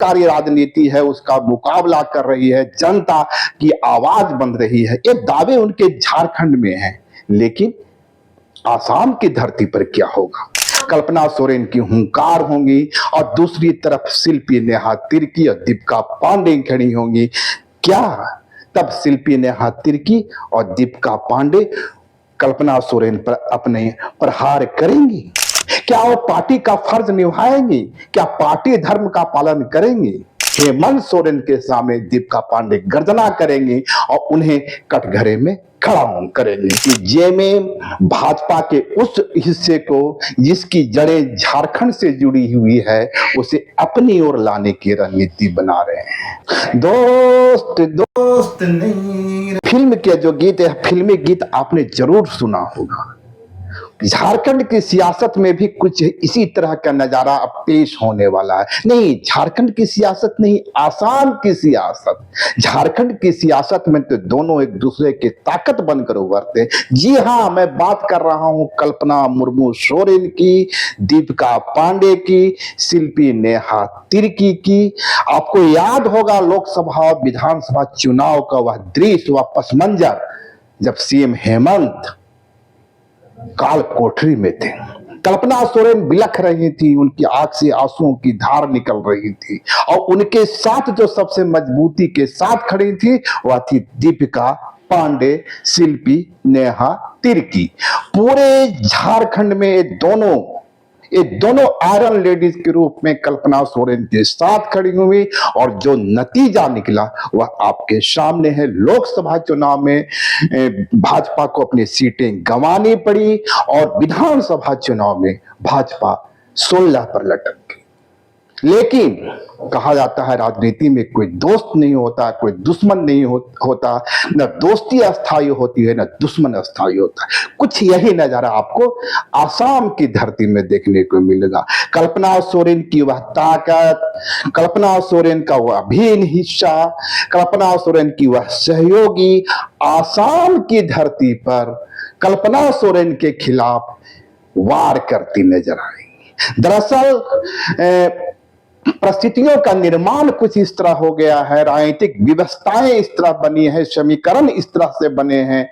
कार्य राजनीति है उसका मुकाबला कर रही है, जनता की आवाज बन रही है। ये दावे उनके झारखंड में हैं, लेकिन आसाम की धरती पर क्या होगा? कल्पना सोरेन की हुंकार होंगी और दूसरी तरफ शिल्पी नेहा तिर्की और दीपिका पांडे खड़ी होंगी। क्या तब शिल्पी नेहा तिर्की और दीपिका पांडे कल्पना सोरेन पर अपने प्रहार करेंगी? क्या वो पार्टी का फर्ज निभाएंगी? क्या पार्टी धर्म का पालन करेंगी? हेमंत सोरेन के सामने दीपिका पांडे गर्जना करेंगी और उन्हें कटघरे में खड़ा करेंगे कि जेएमएम भाजपा के उस हिस्से को जिसकी जड़ें झारखंड से जुड़ी हुई है उसे अपनी ओर लाने की रणनीति बना रहे हैं। दोस्त दोस्त नहीं, फिल्म के जो गीत है, फिल्मी गीत आपने जरूर सुना होगा। झारखंड की सियासत में भी कुछ इसी तरह का नजारा अब पेश होने वाला है। नहीं, झारखंड की सियासत नहीं, आसाम की सियासत। झारखंड की सियासत में तो दोनों एक दूसरे की ताकत बनकर उभरते। जी हाँ, मैं बात कर रहा हूं कल्पना मुर्मू सोरेन की, दीपिका पांडे की, शिल्पी नेहा तिर्की की। आपको याद होगा लोकसभा विधानसभा चुनाव का वह दृश्य, वह पस मंजर जब सीएम हेमंत काल कोठरी में थे। कल्पना सोरेन बिलख रही थी, उनकी आंख से आंसुओं की धार निकल रही थी और उनके साथ जो सबसे मजबूती के साथ खड़ी थी वह थी दीपिका पांडे, शिल्पी नेहा तिर्की। पूरे झारखंड में ये दोनों आयरन लेडीज के रूप में कल्पना सोरेन के साथ खड़ी हुई और जो नतीजा निकला वह आपके सामने है। लोकसभा चुनाव में भाजपा को अपनी सीटें गंवानी पड़ी और विधानसभा चुनाव में भाजपा 16 पर लटक गई। लेकिन कहा जाता है राजनीति में कोई दोस्त नहीं होता, कोई दुश्मन नहीं होता, न दोस्ती अस्थायी होती है न दुश्मन अस्थायी होता है। कुछ यही नजारा आपको आसाम की धरती में देखने को मिलेगा। कल्पना सोरेन की वह ताकत, कल्पना सोरेन का वह अभिन्न हिस्सा, कल्पना सोरेन की वह सहयोगी आसाम की धरती पर कल्पना सोरेन के खिलाफ वार करती नजर आई। दरअसल परिस्थितियों का निर्माण कुछ इस तरह हो गया है, राजनीतिक व्यवस्थाएं इस तरह बनी है, समीकरण इस तरह से बने हैं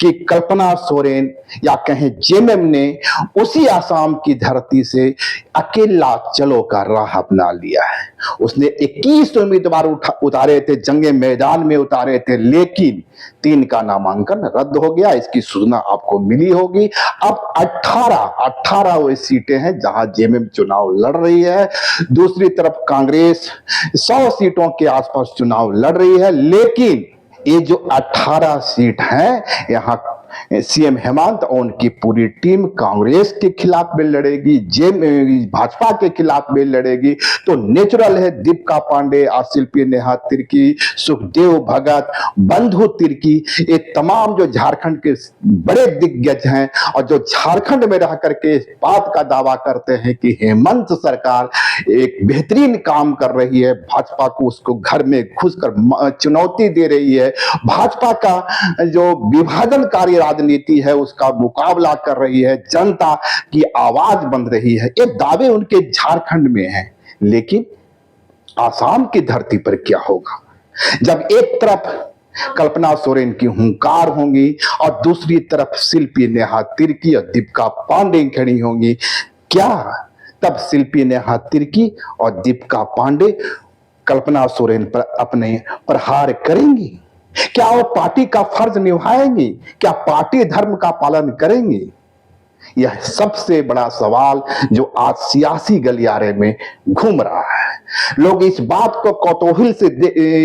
कि कल्पना सोरेन या कहें जेएमएम ने उसी आसाम की धरती से अकेला चलो का राह अपना लिया है। उसने 21 उम्मीदवार उतारे थे, जंगे मैदान में उतारे थे, लेकिन 3 का नामांकन रद्द हो गया। इसकी सूचना आपको मिली होगी। अब 18 वो सीटें हैं जहां जेएमएम चुनाव लड़ रही है। दूसरी तरफ कांग्रेस 100 सीटों के आसपास चुनाव लड़ रही है, लेकिन ये जो 18 सीट हैं यहां सीएम हेमंत और उनकी पूरी टीम कांग्रेस के खिलाफ भी लड़ेगी, भाजपा के खिलाफ भी लड़ेगी। तो नेचुरल है दीपिका पांडे, शिल्पी नेहा तिर्की, सुखदेव भगत, बंधु तिर्की, ये तमाम जो झारखंड के बड़े दिग्गज हैं और जो झारखंड में रह करके इस बात का दावा करते हैं कि हेमंत सरकार एक बेहतरीन काम कर रही है, भाजपा को उसको घर में घुसकर चुनौती दे रही है, भाजपा का जो विभाजनकारी राजनीति है उसका मुकाबला कर रही है, जनता की आवाज बन रही है। ये दावे उनके झारखंड में हैं, लेकिन आसाम की धरती पर क्या होगा? जब एक तरफ कल्पना सोरेन की हुंकार होंगी और दूसरी तरफ शिल्पी नेहा तिर्की और दीपिका पांडे खड़ी होंगी। क्या तब शिल्पी नेहा तिर्की और दीपिका पांडे कल्पना सोरेन पर अपने प्रहार करेंगी? क्या वो पार्टी का फर्ज निभाएंगी? क्या पार्टी धर्म का पालन करेंगी? यह सबसे बड़ा सवाल जो आज सियासी गलियारे में घूम रहा है। लोग इस बात को कौतूहल से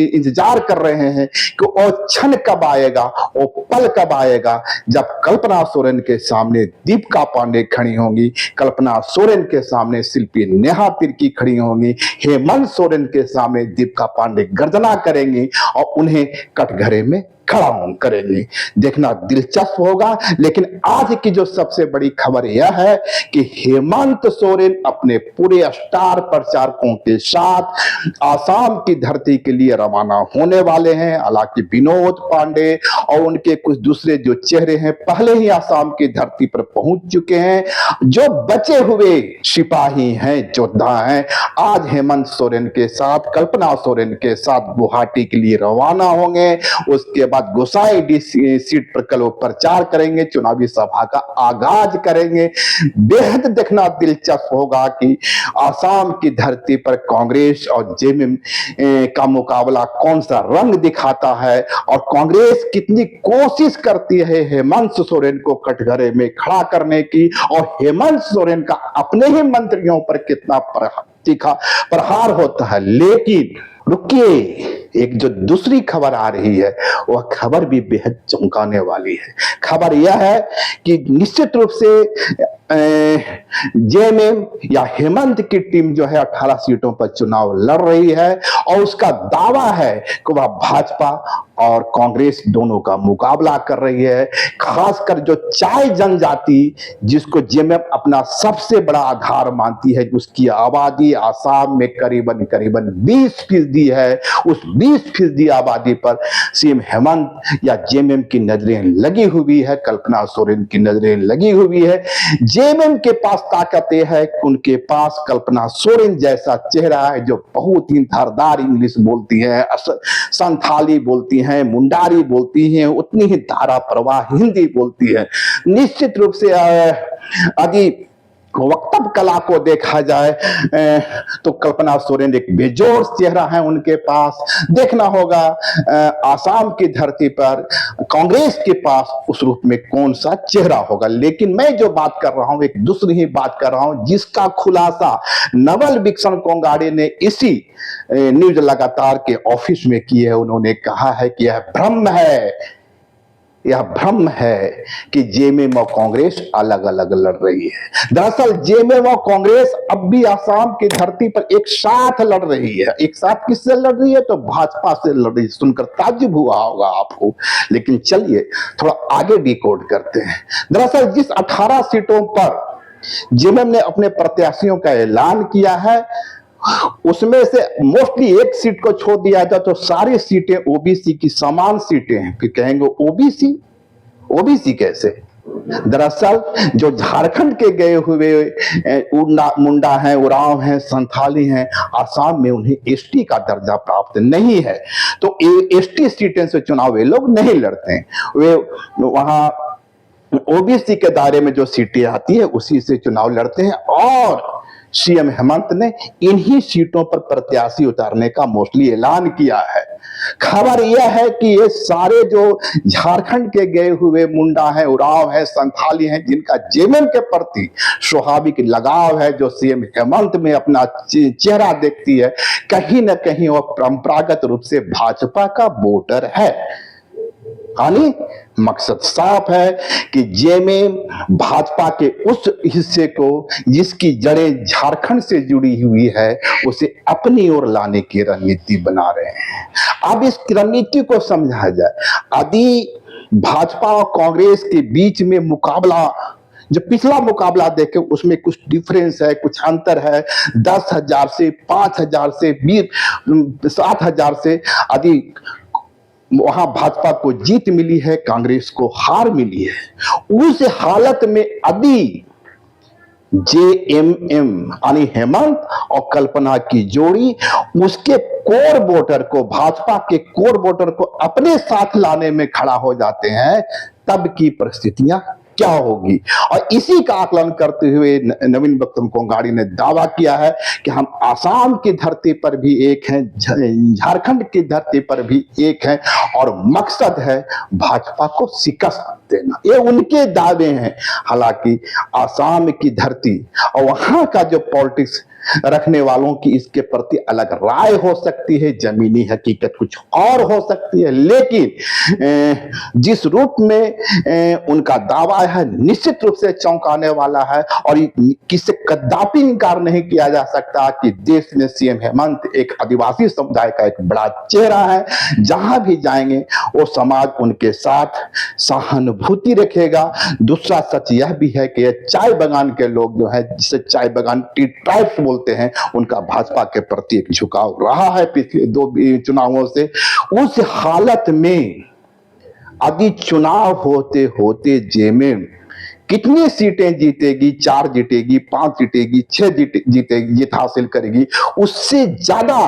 इंतजार कर रहे हैं कि वो क्षण कब आएगा, वो पल कब आएगा जब कल्पना सोरेन के सामने दीपिका पांडे खड़ी होंगी, कल्पना सोरेन के सामने शिल्पी नेहा तिर्की खड़ी होंगी, हेमंत सोरेन के सामने दीपिका पांडे गर्जना करेंगी और उन्हें कटघरे में खड़ा करेंगे। देखना दिलचस्प होगा। लेकिन आज की जो सबसे बड़ी खबर यह है कि हेमंत सोरेन अपने पूरे स्टार प्रचारकों के साथ आसाम की धरती के लिए रवाना होने वाले हैं। हालांकि विनोद पांडे और उनके कुछ दूसरे जो चेहरे हैं पहले ही आसाम की धरती पर पहुंच चुके हैं। जो बचे हुए सिपाही हैं, योद्धा हैं, आज हेमंत सोरेन के साथ, कल्पना सोरेन के साथ गुवाहाटी के लिए रवाना होंगे। उसके बाद गोसाईडीह सीट पर कल वो प्रचार करेंगे, चुनावी सभा का आगाज करेंगे। बेहद देखना दिलचस्प होगा कि आसाम की धरती पर कांग्रेस और जेएमएम का मुकाबला कौन सा रंग दिखाता है और कांग्रेस कितनी कोशिश करती है हेमंत सोरेन को कटघरे में खड़ा करने की, और हेमंत सोरेन का अपने ही मंत्रियों पर कितना तीखा प्रहार होता है। लेकिन रुकिए, एक जो दूसरी खबर आ रही है वह खबर भी बेहद चौंकाने वाली है। खबर यह है कि निश्चित रूप से जेएमएम या हेमंत की टीम जो है 18 सीटों पर चुनाव लड़ रही है और उसका दावा है कि वह भाजपा और कांग्रेस दोनों का मुकाबला कर रही है। खासकर जो चाय जनजाति, जिसको जेएमएम अपना सबसे बड़ा आधार मानती है, उसकी आबादी आसाम में करीबन 20% है। उस 20% आबादी पर सीएम हेमंत या जेएमएम की नजरें लगी हुई है, कल्पना सोरेन की नजरें लगी हुई है। जेएमएम के पास ताकत है, उनके पास कल्पना सोरेन जैसा चेहरा है जो बहुत ही धारदार इंग्लिश बोलती है, संथाली बोलती है, मुंडारी बोलती है, उतनी ही धारा प्रवाह हिंदी बोलती है। निश्चित रूप से यदि वक्तव्य कला को देखा जाए तो कल्पना सोरेन एक बेजोड़ चेहरा है उनके पास। देखना होगा आसाम की धरती पर कांग्रेस के पास उस रूप में कौन सा चेहरा होगा। लेकिन मैं जो बात कर रहा हूं एक दूसरी ही बात कर रहा हूं, जिसका खुलासा नवल किशन कोंगाड़ी ने इसी न्यूज लगातार के ऑफिस में की है। उन्होंने कहा है कि यह भ्रम है कि जेएमएम और कांग्रेस अलग अलग लड़ रही है। दरअसल जेएमएम और कांग्रेस अब भी आसाम की धरती पर एक साथ लड़ रही है। एक साथ किससे लड़ रही है? तो भाजपा से लड़ रही है। सुनकर ताज्जुब हुआ होगा आपको, लेकिन चलिए थोड़ा आगे डिकोड करते हैं। दरअसल जिस 18 सीटों पर जेएमएम ने अपने प्रत्याशियों का ऐलान किया है, उसमें से मोस्टली एक सीट को छोड़ दिया जाए तो सारी सीटें ओबीसी की समान सीटें हैं। फिर कहेंगे ओबीसी कैसे? दरअसल जो झारखंड के गए हुए मुंडा हैं, उरांव हैं, संथाली हैं, आसाम में उन्हें एसटी का दर्जा प्राप्त नहीं है, तो एसटी सीटें से चुनाव वे लोग नहीं लड़ते हैं। वे वहां ओबीसी के दायरे में जो सीटें आती है उसी से चुनाव लड़ते हैं। और सीएम हेमंत ने इन्हीं सीटों पर प्रत्याशी उतारने का मोस्टली ऐलान किया है। खबर यह है कि ये सारे जो झारखंड के गए हुए मुंडा हैं, उरांव हैं, संथाली हैं, जिनका जेएमएम के प्रति स्वाभाविक लगाव है, जो सीएम हेमंत में अपना चेहरा देखती है, कहीं ना कहीं वह परंपरागत रूप से भाजपा का वोटर है। यानी मकसद साफ है कि जेएमएम भाजपा के उस हिस्से को जिसकी जड़ें झारखंड से जुड़ी हुई है उसे अपनी ओर लाने की रणनीति बना रहे हैं। अब इस रणनीति को समझा जाए। यदि भाजपा और कांग्रेस के बीच में मुकाबला, जो पिछला मुकाबला देखे उसमें कुछ डिफरेंस है, कुछ अंतर है, 10,000 से 5,000 से 7,000 से, यदि वहां भाजपा को जीत मिली है, कांग्रेस को हार मिली है, उस हालत में यदि जेएमएम यानी हेमंत और कल्पना की जोड़ी उसके कोर वोटर को, भाजपा के कोर वोटर को अपने साथ लाने में खड़ा हो जाते हैं, तब की परिस्थितियां क्या होगी। और इसी का आकलन करते हुए नवीन किशन कोंगाड़ी ने दावा किया है कि हम आसाम की धरती पर भी एक हैं, झारखंड की धरती पर भी एक हैं, और मकसद है भाजपा को शिकस्त देना। ये उनके दावे हैं। हालांकि आसाम की धरती और वहां का जो पॉलिटिक्स रखने वालों की इसके प्रति अलग राय हो सकती है, जमीनी हकीकत कुछ और हो सकती है, लेकिन जिस रूप में उनका दावा है निश्चित रूप से चौंकाने वाला है। और किसी कदापि इनकार नहीं किया जा सकता कि देश में सीएम हेमंत एक आदिवासी समुदाय का एक बड़ा चेहरा है। जहां भी जाएंगे वो समाज उनके साथ सहानुभूति रखेगा। दूसरा सच यह भी है कि चाय बागान के लोग जो है, जिसे चाय बागान टी ट्राइब्स बोलते हैं, उनका भाजपा के प्रति एक झुकाव रहा है पिछले 2 चुनावों से। उस हालत में अभी चुनाव होते होते जेएमएम कितनी सीटें जीतेगी, 4 जीतेगी, 5 जीतेगी, 6 जीतेगी, जीत हासिल करेगी, उससे ज्यादा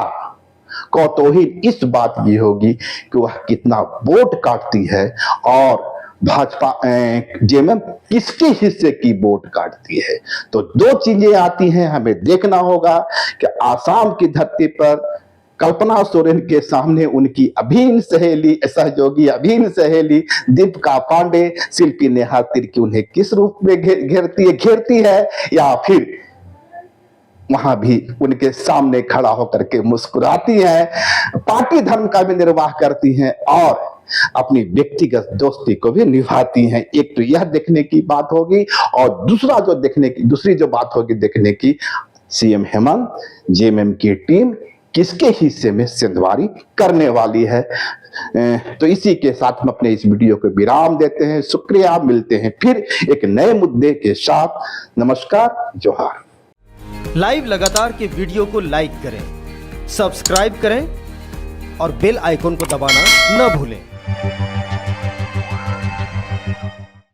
कौतूहल इस बात की होगी कि वह कितना वोट काटती है और भाजपा जेएमएम किसके हिस्से की वोट काटती है। तो 2 चीजें आती हैं, हमें देखना होगा कि आसाम की धरती पर कल्पना सोरेन के सामने उनकी अभिन्न सहेली, सहयोगी अभिन्न सहेली दीपिका पांडे, शिल्पी नेहा तिर्की उन्हें किस रूप में घेरती है, या फिर वहां भी उनके सामने खड़ा होकर के मुस्कुराती हैं, पार्टी धर्म का भी निर्वाह करती हैं और अपनी व्यक्तिगत दोस्ती को भी निभाती हैं। एक तो यह देखने की बात होगी, और दूसरी जो बात होगी देखने की, सीएम हेमंत जेएमएम की टीम किसके हिस्से में सिंधवारी करने वाली है। तो इसी के साथ हम अपने इस वीडियो को विराम देते हैं। शुक्रिया, मिलते हैं फिर एक नए मुद्दे के साथ। नमस्कार, जोहार। लाइव लगातार के वीडियो को लाइक करें, सब्सक्राइब करें और बेल आइकन को दबाना न भूलें।